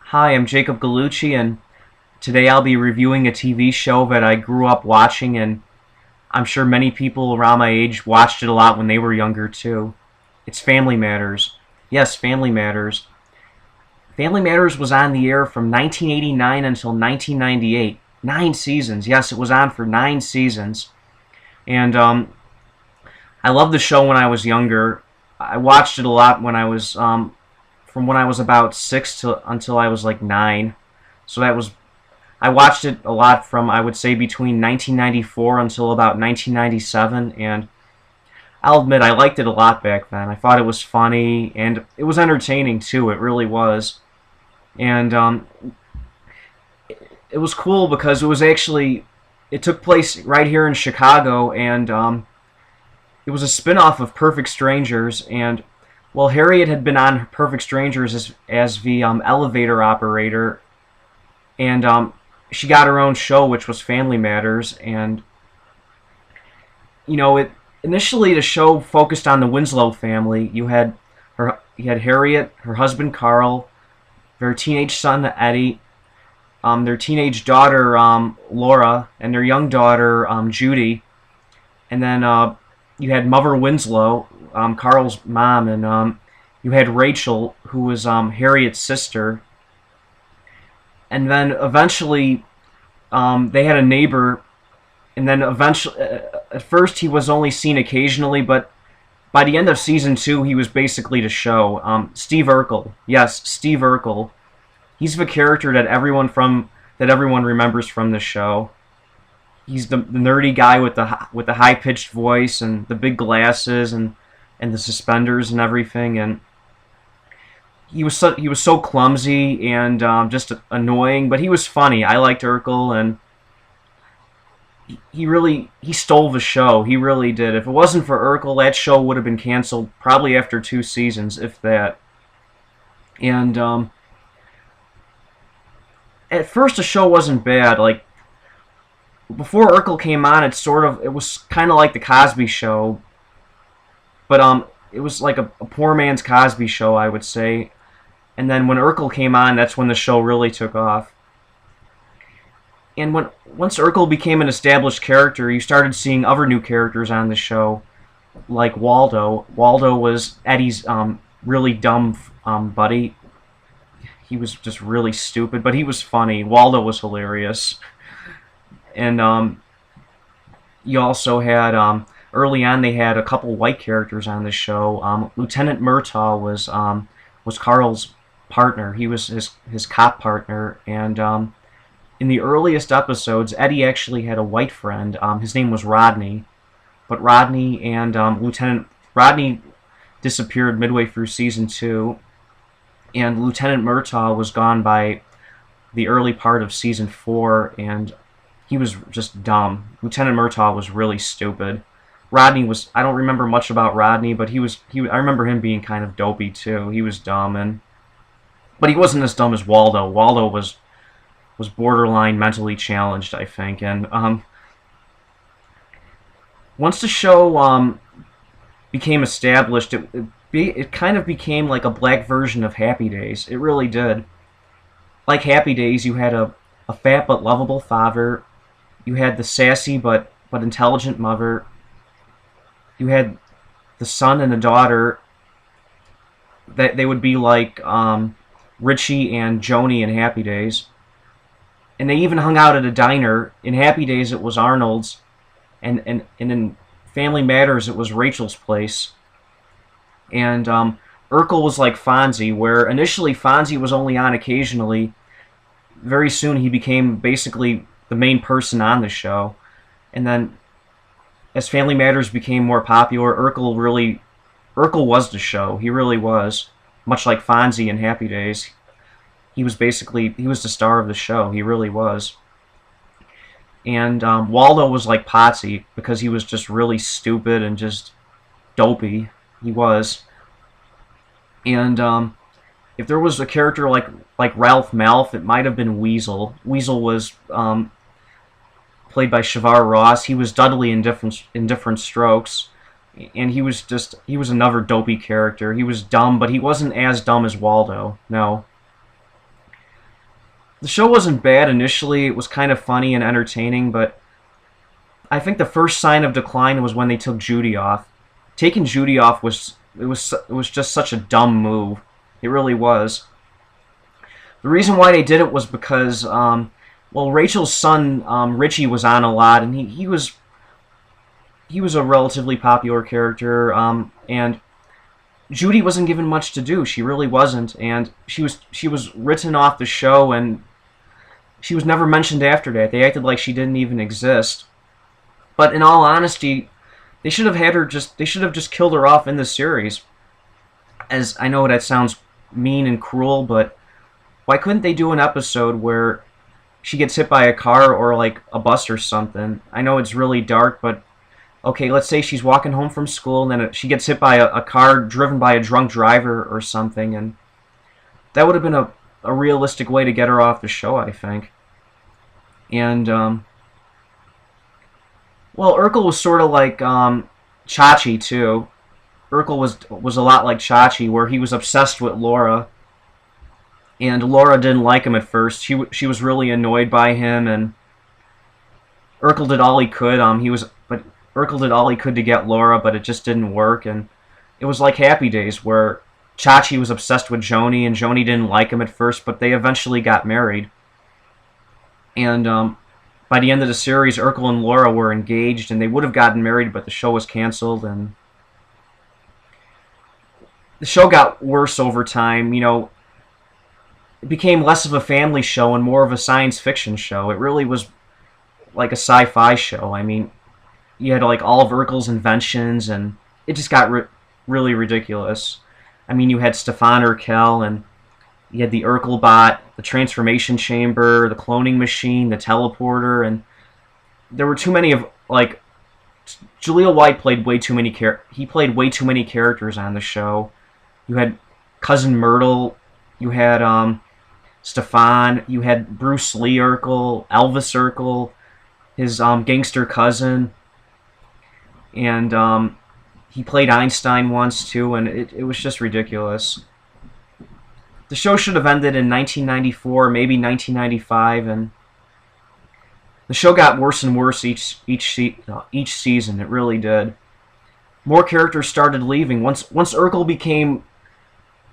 Hi, I'm Jacob Gallucci, and today I'll be reviewing a TV show that I grew up watching, and I'm sure many people around my age watched it a lot when they were younger, too. It's Family Matters. Yes, Family Matters. Family Matters was on the air from 1989 until 1998. 9 seasons. Yes, it was on for 9 seasons. And I loved the show when I was younger. I watched it a lot from when I was about 6 to until I was like 9. So I watched it a lot from, I would say, between 1994 until about 1997, and I'll admit I liked it a lot back then. I thought it was funny, and it was entertaining too. It really was. And it was cool because it took place right here in Chicago, and it was a spin-off of Perfect Strangers, and well, Harriet had been on Perfect Strangers as the elevator operator, and she got her own show, which was Family Matters. And it initially the show focused on the Winslow family. You had Harriet, her husband Carl, their teenage son Eddie, their teenage daughter Laura, and their young daughter Judy, and then you had Mother Winslow, Carl's mom, and you had Rachel, who was Harriet's sister. And then eventually they had a neighbor, and then eventually, at first he was only seen occasionally, but by the end of season 2, he was basically the show. Steve Urkel, yes, Steve Urkel. He's the character that everyone remembers from the show. He's the nerdy guy with the high pitched voice and the big glasses and the suspenders and everything, and he was so clumsy and just annoying, but he was funny. I liked Urkel, and he stole the show. He really did. If it wasn't for Urkel, that show would have been canceled probably after 2 seasons, if that. And at first the show wasn't bad. Like, before Urkel came on, it was kind of like the Cosby Show, but it was like a poor man's Cosby Show, I would say. And then when Urkel came on, that's when the show really took off. And once Urkel became an established character, you started seeing other new characters on the show, like Waldo. Waldo was Eddie's really dumb buddy. He was just really stupid, but he was funny. Waldo was hilarious. And you also had, early on, they had a couple white characters on the show. Lieutenant Murtaugh was Carl's partner. He was his cop partner, and in the earliest episodes, Eddie actually had a white friend. His name was Rodney, but Rodney and Lieutenant Rodney disappeared midway through season 2, and Lieutenant Murtaugh was gone by the early part of season 4, and he was just dumb. Lieutenant Murtaugh was really stupid. I don't remember much about Rodney, but I remember him being kind of dopey too. He was dumb, but he wasn't as dumb as Waldo. Waldo was borderline mentally challenged, I think. And once the show became established, it kind of became like a black version of Happy Days. It really did. Like Happy Days, you had a fat but lovable father. You had the sassy but intelligent mother. You had the son and the daughter. That they would be like Richie and Joni in Happy Days. And they even hung out at a diner. In Happy Days, it was Arnold's, and in Family Matters, it was Rachel's place. And Urkel was like Fonzie, where initially Fonzie was only on occasionally. Very soon, he became basically the main person on the show. And then, as Family Matters became more popular, Urkel was the show. He really was. Much like Fonzie in Happy Days. He was the star of the show. He really was. And Waldo was like Potsy, because he was just really stupid and just dopey. He was. And if there was a character like Ralph Malph, it might have been Weasel. Weasel was played by Shavar Ross. He was Dudley in Different Strokes, and he was another dopey character. He was dumb, but he wasn't as dumb as Waldo. No. The show wasn't bad initially. It was kind of funny and entertaining, but I think the first sign of decline was when they took Judy off. Taking Judy off was just such a dumb move. It really was. The reason why they did it was because well, Rachel's son Richie was on a lot, and he was a relatively popular character, and Judy wasn't given much to do. She really wasn't, and she was written off the show, and she was never mentioned after that. They acted like she didn't even exist. But in all honesty, they should have had her just they should have just killed her off in the series. As I know that sounds mean and cruel, but why couldn't they do an episode where she gets hit by a car or like a bus or something? I know it's really dark, but okay, let's say she's walking home from school and then she gets hit by a car driven by a drunk driver or something, and that would have been a realistic way to get her off the show, I think. And well, Urkel was sort of like Chachi too. Urkel was a lot like Chachi, where he was obsessed with Laura, and Laura didn't like him at first. She was really annoyed by him, and Urkel did all he could. But Urkel did all he could to get Laura, but it just didn't work. And it was like Happy Days, where Chachi was obsessed with Joni, and Joni didn't like him at first, but they eventually got married. And by the end of the series, Urkel and Laura were engaged, and they would have gotten married, but the show was canceled, and the show got worse over time. You know, it became less of a family show and more of a science fiction show. It really was like a sci-fi show. I mean, you had like all of Urkel's inventions, and it just got really ridiculous. I mean, you had Stefan Urkel, and you had the Urkel bot, the transformation chamber, the cloning machine, the teleporter, and there were too many of like Jaleel White played way too many he played way too many characters on the show. You had Cousin Myrtle, you had Stefan, you had Bruce Lee Urkel, Elvis Urkel, his gangster cousin, and he played Einstein once too, and it was just ridiculous. The show should have ended in 1994, maybe 1995, and the show got worse and worse each season. It really did. More characters started leaving. Once Urkel became,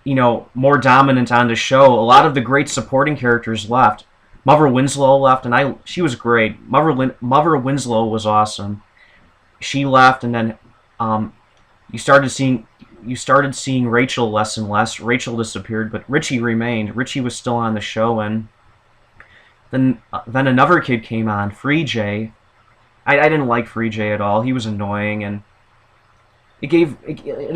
you know, more dominant on the show, a lot of the great supporting characters left. Mother Winslow left, and she was great. Mother Winslow was awesome. She left, and then you started seeing Rachel less and less. Rachel disappeared, but Richie remained. Richie was still on the show, and then another kid came on, Free Jay. I didn't like Free Jay at all. He was annoying, and it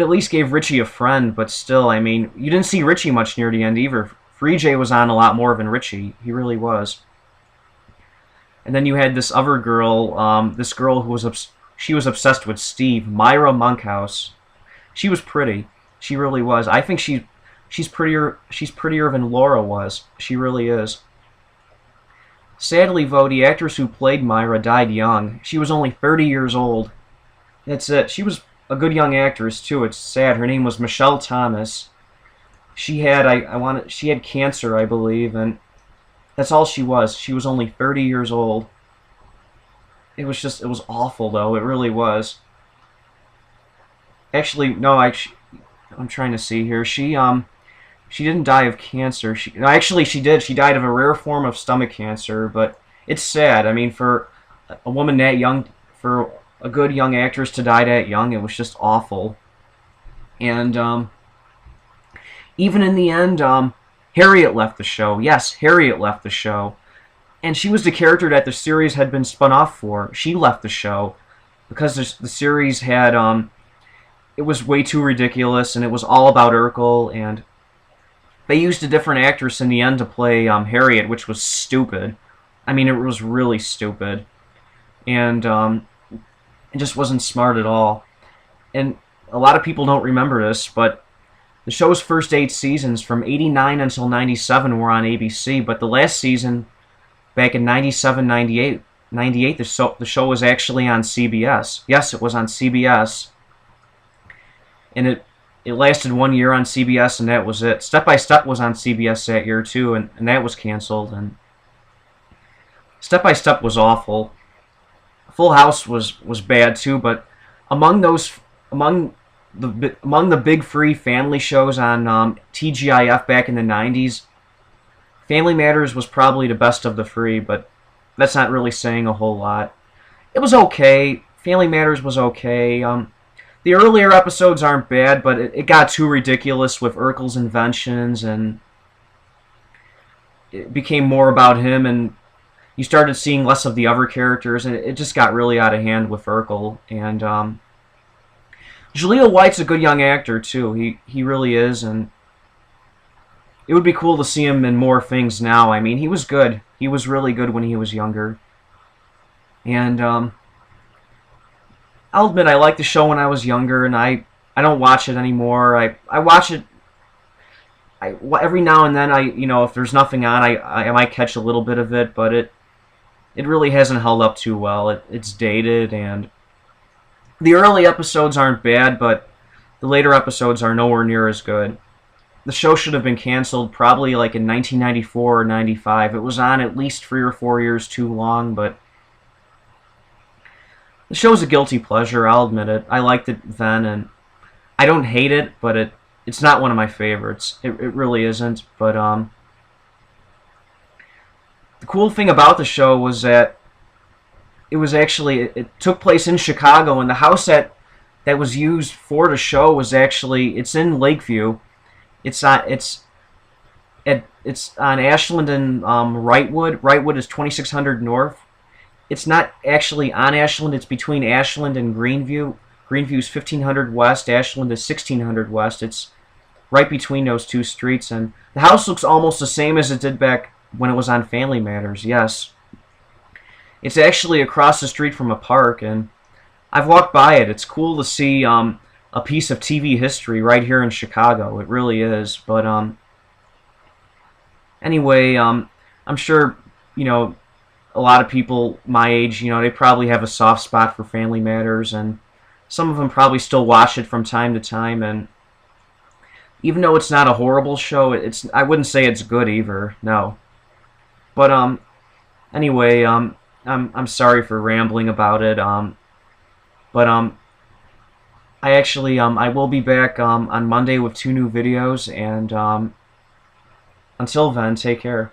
at least gave Richie a friend, but still, I mean, you didn't see Richie much near the end either. Free Jay was on a lot more than Richie. He really was. And then you had this other girl, this girl who she was obsessed with Steve, Myra Monkhouse. She was pretty. She really was. I think she's prettier than Laura was. She really is. Sadly, though, the actress who played Myra died young. She was only 30 years old. That's it. She was a good young actress too. It's sad. Her name was Michelle Thomas. She had she had cancer, I believe, and that's all she was. She was only 30 years old. It was awful though. It really was. Actually, no, I'm trying to see here. She didn't die of cancer. Actually, she did. She died of a rare form of stomach cancer, but it's sad. I mean, for a woman that young, for a good young actress to die that young, it was just awful. And even in the end, Harriet left the show. Yes, Harriet left the show. And she was the character that the series had been spun off for. She left the show because the series had it was way too ridiculous, and it was all about Urkel, and they used a different actress in the end to play Harriet, which was stupid. I mean, it was really stupid, and it just wasn't smart at all. And a lot of people don't remember this, but the show's first 8 seasons, from 89 until 97, were on ABC, but the last season, back in 97, 98, the show was actually on CBS. Yes, it was on CBS. And it lasted 1 year on CBS, and that was it. Step by Step was on CBS that year, too, and that was canceled. And Step by Step was awful. Full House was bad too, but among those among the big free family shows on TGIF back in the 90s, Family Matters was probably the best of the free, but that's not really saying a whole lot. It was okay. Family Matters was okay. The earlier episodes aren't bad, but it got too ridiculous with Urkel's inventions, and it became more about him, and you started seeing less of the other characters, and it just got really out of hand with Urkel. And Jaleel White's a good young actor too. He really is, and it would be cool to see him in more things now. I mean, he was good. He was really good when he was younger. And I'll admit I liked the show when I was younger, and I don't watch it anymore. I watch it every now and then. If there's nothing on, I might catch a little bit of it, but it really hasn't held up too well. It's dated, and the early episodes aren't bad, but the later episodes are nowhere near as good. The show should have been canceled probably like in 1994 or 95. It was on at least 3 or 4 years too long, but the show's a guilty pleasure, I'll admit it. I liked it then, and I don't hate it, but it's not one of my favorites. It really isn't, but the cool thing about the show was that it took place in Chicago, and the house that was used for the show was it's in Lakeview. It's on Ashland and Wrightwood. Wrightwood is 2600 North. It's not actually on Ashland. It's between Ashland and Greenview. Greenview is 1500 West. Ashland is 1600 West. It's right between those two streets, and the house looks almost the same as it did back when it was on Family Matters. Yes, it's actually across the street from a park, and I've walked by it. It's cool to see a piece of TV history right here in Chicago. It really is. But anyway, I'm sure a lot of people my age, they probably have a soft spot for Family Matters, and some of them probably still watch it from time to time. And even though it's not a horrible show, I wouldn't say it's good either. No. But anyway, I'm sorry for rambling about it. But I will be back on Monday with 2 new videos, and until then, take care.